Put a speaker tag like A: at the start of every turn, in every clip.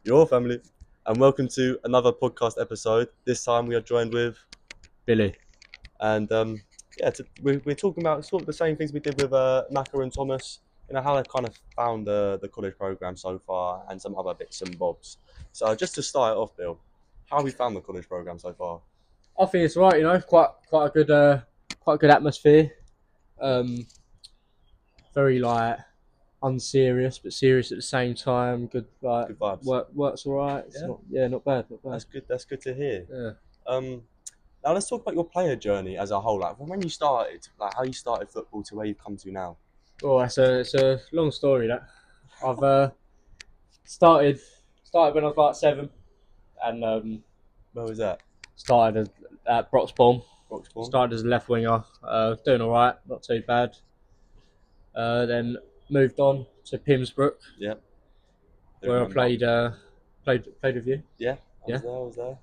A: your family, and welcome to another podcast episode. This time we are joined with
B: Billy.
A: and we're talking about sort of the same things we did with Naka and Thomas. You know how they kind of found the college program so far, and some other bits and bobs. So just to start it off, Bill, how have we found the college program so far?
B: I think it's right. Quite a good atmosphere. Very like unserious but serious at the same time. Good
A: Good vibes.
B: works all right. Not bad.
A: That's good. That's good to hear.
B: Yeah.
A: Now let's talk about your player journey as a whole. Like from when you started, like how you started football to where you've come to now.
B: Oh, it's a long story that. I've started when I was like 7, and
A: Where was that?
B: started at Broxbourne.
A: Broxbourne?
B: Started as a left winger. Doing all right, not too bad. Then moved on to Pimsbrook.
A: Yep.
B: Where I played with you.
A: Yeah, I was there.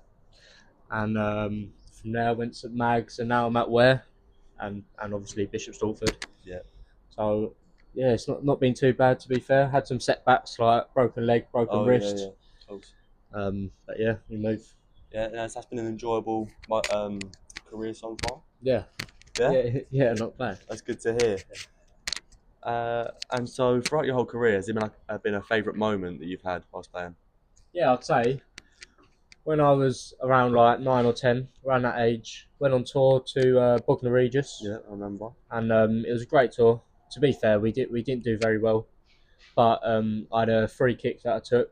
B: And from there I went to Mags, and now I'm at Ware, and obviously Bishop Stortford.
A: Yeah.
B: So yeah, it's not been too bad, to be fair. Had some setbacks like broken leg, broken wrist.
A: Yeah.
B: But yeah, we move.
A: Yeah, that's been an enjoyable career so far.
B: Yeah. Yeah, not bad.
A: That's good to hear. And so throughout your whole career, has there been a favourite moment that you've had whilst playing?
B: Yeah, I'd say when I was around like 9 or 10, around that age, went on tour to Bognor Regis.
A: Yeah, I remember.
B: And it was a great tour. To be fair, we didn't do very well, but I had a free kick that I took,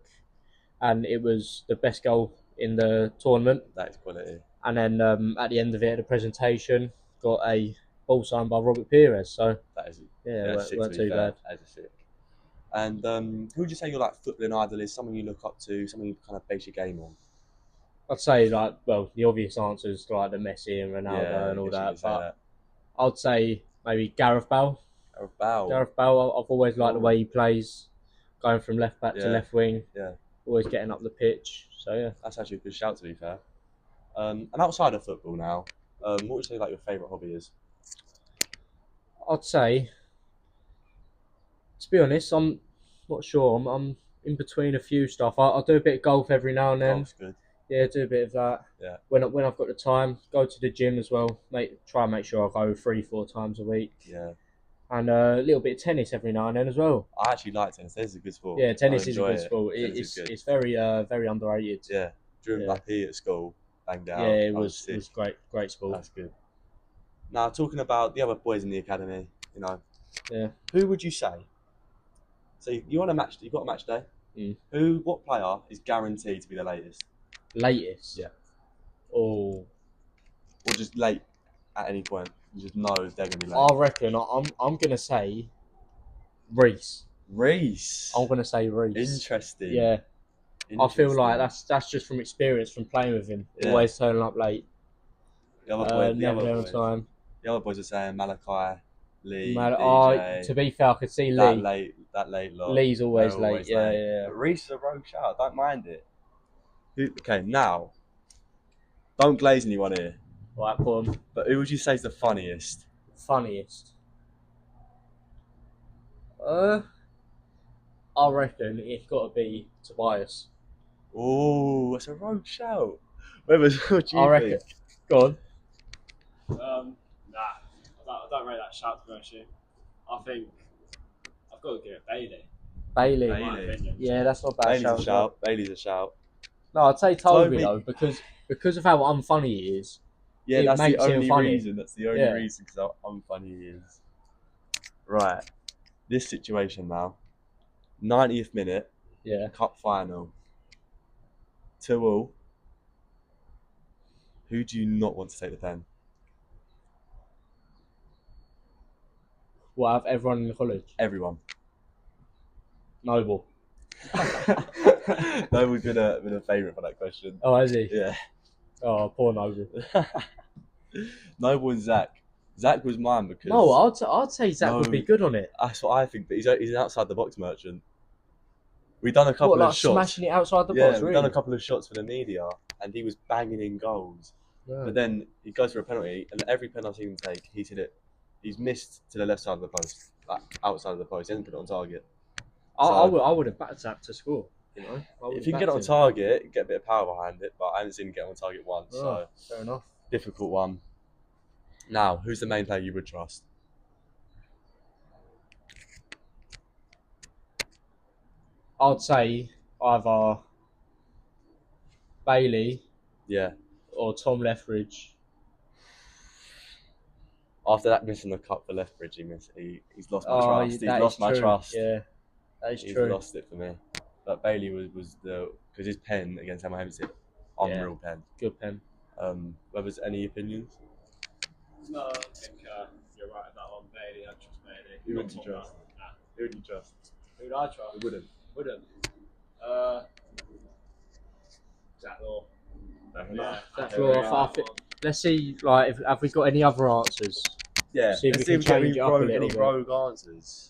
B: and it was the best goal in the tournament.
A: That is quality.
B: And then at the end of it, at the presentation, got a ball signed by Robert Pires. So
A: that is
B: weren't too bad.
A: That is sick. And who would you say your like footballing idol is? Someone you look up to, someone you kind of base your game on?
B: I'd say the obvious answers like the Messi and Ronaldo and all that, but I'd say maybe Gareth Bale. Gareth Bale, I've always liked the way he plays, going from left back to left wing.
A: Yeah.
B: Always getting up the pitch. So yeah.
A: That's actually a good shout, to be fair. And outside of football now, what would you say like your favourite hobby is?
B: I'd say, to be honest, I'm not sure. I'm in between a few stuff. I do a bit of golf every now and then.
A: Golf's good.
B: Yeah, do a bit of that.
A: Yeah.
B: When I've got the time, go to the gym as well. Try and make sure I go 3-4 times a week.
A: Yeah.
B: And a little bit of tennis every now and then as well.
A: I actually like tennis. Tennis is a good sport.
B: Yeah, tennis is a good sport. It's very very underrated.
A: Yeah. During my PE at school, banged out.
B: Yeah, it was great sport.
A: That's good. Now talking about the other boys in the academy, you know.
B: Yeah.
A: Who would you say? So you've got a match day.
B: Mm.
A: What player is guaranteed to be the latest?
B: Latest?
A: Yeah.
B: Or
A: just late at any point. You just know they're going to be late.
B: I reckon I'm going to say Reese. I'm going to say Reese.
A: Interesting.
B: Yeah. I feel like that's just from experience from playing with him. Yeah. Always turning up late.
A: The other boys are saying Malachi, Lee, DJ.
B: To be fair, I could see Lee.
A: That late lot.
B: Lee's always late. Yeah.
A: But Reese is a rogue shout. I don't mind it. Okay, now, don't glaze anyone here.
B: Right, go on.
A: But who would you say is the funniest?
B: Funniest? I reckon it's got to be Tobias.
A: Oh, that's a rogue shout. What do you think?
B: Reckon. Go on.
C: I don't rate that shout, to be honest with you. I think I've got to give it
B: Bailey. Yeah, that's not a bad shout.
A: Bailey's a shout.
B: No, I'd say Toby though, because of how unfunny he is.
A: Yeah, that's the only reason.
B: That's
A: the only reason, because how unfunny he is. Right, this situation now. 90th minute.
B: Yeah.
A: Cup final. 2-2. Who do you not want to take the pen?
B: Well, have everyone in the college?
A: Everyone.
B: Noble.
A: Noble's been a favourite for that question.
B: Oh, has he?
A: Yeah.
B: Oh, poor Noble.
A: Noble and Zach. Zach was mine because...
B: No, I'd say Zach would be good on it.
A: That's what I think, but he's an outside the box merchant. We've done a couple of shots.
B: Smashing it outside the box,
A: Yeah,
B: really?
A: we've done a couple of shots for the media, and he was banging in goals. Yeah. But then he goes for a penalty, and every penalty I've seen him take, he's hit it. He's missed to the left side of the post, like outside of the post. He hasn't put it on target.
B: I would have backed Zach to score. You know,
A: if you can get it on target, get a bit of power behind it. But I haven't seen him get on target once.
B: Oh,
A: So
B: fair enough.
A: difficult one. Now, who's the main player you would trust?
B: I'd say either Bailey
A: Yeah.
B: or Tom Lethbridge.
A: After that missing the cup for Lethbridge, he's lost my trust. He's lost my trust.
B: Yeah, that is
A: He's
B: true.
A: lost it for me. But Bailey was because his pen against Hammer Hempstead, unreal pen.
B: Good pen.
A: Whether's any opinions?
C: No, I think you're right about that one, Bailey. I trust Bailey.
A: Who would you trust? Who would you trust?
C: Who would I trust?
A: Who wouldn't?
C: Jack Law.
A: Yeah.
B: Jack Law. Let's see, like, have we got any other answers?
A: Yeah.
B: See if
A: Let's
B: we can change it up a little
A: any
B: bit.
A: rogue answers.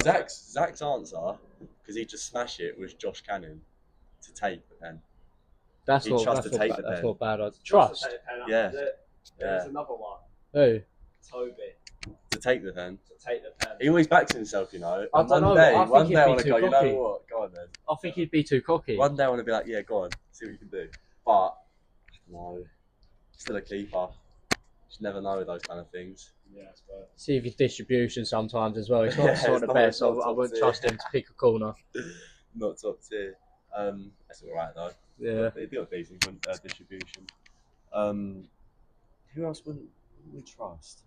A: Zach's answer, because he just smashed it, was Josh Cannon to take the pen.
B: That's not bad. Trust.
A: Yeah.
C: There's another one.
B: Who?
C: Toby.
A: To take the pen.
C: To take the pen.
A: He always backs himself, you know.
B: I don't know.
A: One day I want to go, you
B: cocky.
A: know what? Go on then.
B: I think he'd be too cocky.
A: One day I want to be like, yeah, go on, see what you can do. But no, still a keeper. Just never know those kind of things.
C: Yeah, I suppose.
B: See if his distribution sometimes as well. It's not sort of the best. I wouldn't trust him to pick a corner.
A: Not top tier. That's all right though.
B: Yeah.
A: They got decent distribution. Who else wouldn't we trust?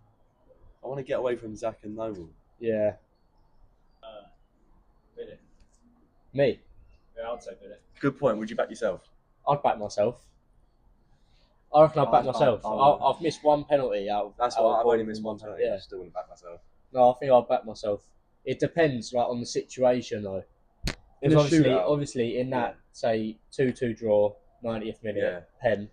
A: I want to get away from Zach and Noble.
B: Yeah.
C: Billy.
B: Me?
C: Yeah, I'd say Billy.
A: Good point. Would you back yourself?
B: I'd back myself. I reckon I'd back myself. I've missed one penalty out.
A: That's why I've only missed one penalty.
B: Yeah.
A: I still wouldn't back myself.
B: No, I think I'd back myself. It depends, like, on the situation though.
A: In a shootout.
B: Obviously, in that say 2-2 draw, 90th minute pen.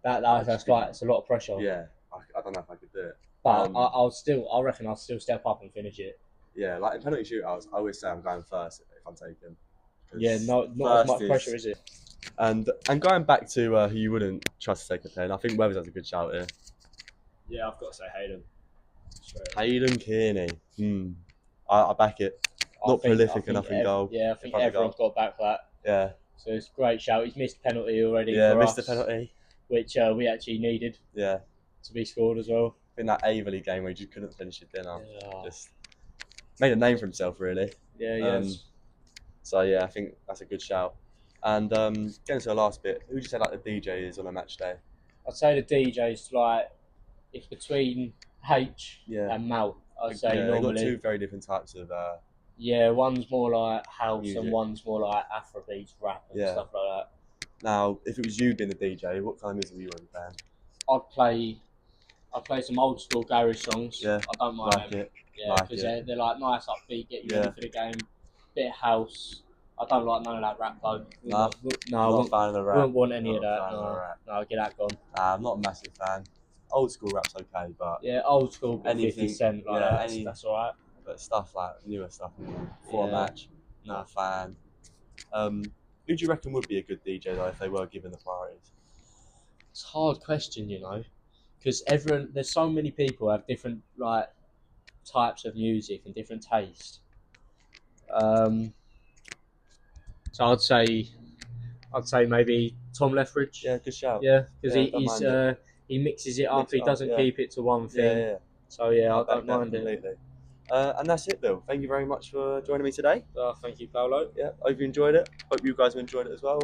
B: That's like it's a lot of pressure.
A: Yeah, I don't know if I could do it.
B: But I reckon I'll still step up and finish it.
A: Yeah, like in penalty shootouts, I always say I'm going first if I'm taken.
B: Yeah, not as much pressure, is it?
A: And going back to who you wouldn't trust to take a pen, I think Weathers has a good shout here.
C: Yeah, I've got to say Hayden.
A: Hayden Kearney. I back it. Not prolific enough in goal.
B: Yeah, I think everyone's got to back that.
A: Yeah.
B: So it's a great shout. He's missed a penalty already.
A: Yeah,
B: for
A: missed
B: us,
A: a penalty.
B: Which we actually needed.
A: Yeah.
B: To be scored as well.
A: In that Averley game where he just couldn't finish it dinner.
B: Yeah.
A: Just made a name for himself, really.
B: Yeah, yes.
A: So yeah, I think that's a good shout. And getting to the last bit, who would you say like the DJ is on a match day?
B: I'd say the DJ's like it's between H and Mal. I'd say normally.
A: They've got two very different types of.
B: Yeah, one's more like house
A: music.
B: And one's more like Afrobeats, rap and stuff like that.
A: Now, if it was you being the DJ, what kind of music were you playing?
B: I'd play some old school garage songs.
A: Yeah,
B: I don't mind
A: like
B: them.
A: it.
B: Yeah, because they're like nice upbeat, get you ready for the game. Bit of house. I don't like none of that rap though.
A: No,
B: I
A: not a fan of the rap.
B: Wouldn't want any of that. No, get that gone.
A: Nah, I'm not a massive fan. Old school rap's okay, but
B: yeah, old school,
A: anything,
B: 50 Cent, like that's alright.
A: But stuff like newer stuff for a match, not a fan. Who do you reckon would be a good DJ though if they were given the priorities?
B: It's a hard question, you know, because there's so many people who have different like types of music and different taste. So I'd say maybe Tom Lethbridge.
A: Yeah, good shout.
B: Yeah, because he mixes it up. He doesn't keep it to one thing.
A: Yeah.
B: So yeah, I don't mind
A: completely. And that's it, Bill. Thank you very much for joining me today.
B: Thank you, Paolo.
A: Yeah, hope you enjoyed it. Hope you guys have enjoyed it as well.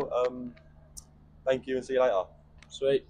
A: Thank you and see you later.
B: Sweet.